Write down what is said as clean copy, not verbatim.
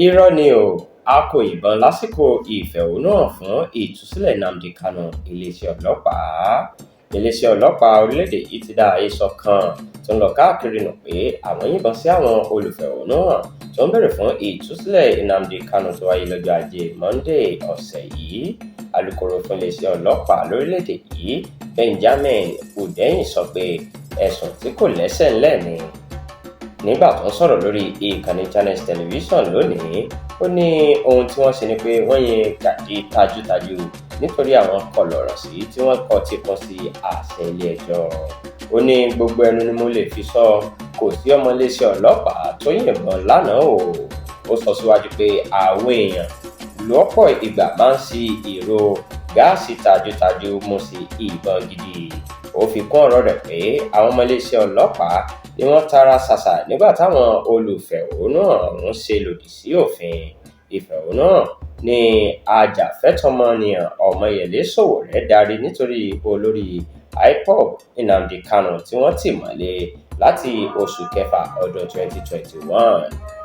Irọ́ ni o, a kò yìnbọn lásìkò ìfẹ̀hónúhàn fún ìtúsílẹ̀ Nnamdi Kanu. Iléeṣẹ́ ọlọ́pàá orílẹ̀-èdè yìí ti dá àhesọ kan tó ń lọ káàkiri nù pé àwọn yìnbọn sí àwọn olùfẹ̀hónúhàn tó ń béèrè fún ìtúsílẹ̀ Nnamdi Kanu tó wáyé lọ́jọ́ Ajé Monday ọ̀sẹ̀ yìí. Alukoro fún iléeṣẹ́ ọlọ́pàá lórílẹ̀-èdè yìí Benjamin Hundeyin sọ pé ẹ̀sùn tí kò lẹ́sẹ̀ ńlẹ̀ ni. Nígbà tó ń sọ̀rọ̀ lórí ìkànnì Channels Television lónìí, ó ní ohun tí wọ́n ṣe ni pé wọ́n yin Gàdí tajútajú nítorí àwọn kọlọ̀rọ̀ sí tí wọ́n kọ ti kún sí àṣẹ ilé-ẹjọ́. Ó ní gbogbo ẹnu ni mo lè fi sọ, kò sí ọmọ iléeṣẹ́ ọlọ́pàá tó yìnbọn lánàá o. Ó sọ síwájú pé àwọn èèyàn lọ́pọ̀ ìgbà máa ń ṣi ìró gáàsì tajútajú mú sí ìbọn gidi. Ó fi kún ọ̀rọ̀ rẹ̀ pé àwọn ọmọ iléeṣẹ́ ọlọ́pàá ni wọ́n tara ṣàṣà nígbà táwọn olùfẹ̀hónúhàn ọ̀hún ṣe lòdì sí òfin. Ìfẹ̀hónúhàn ní ajàfẹ́tọ̀ọ́mọnìyàn Ọmọyẹlé Sowore darí nítorí olórí IPOB Nnamdi Kanu tí wọ́n tì mọ́lé láti oṣù kẹfà ọdún 2021.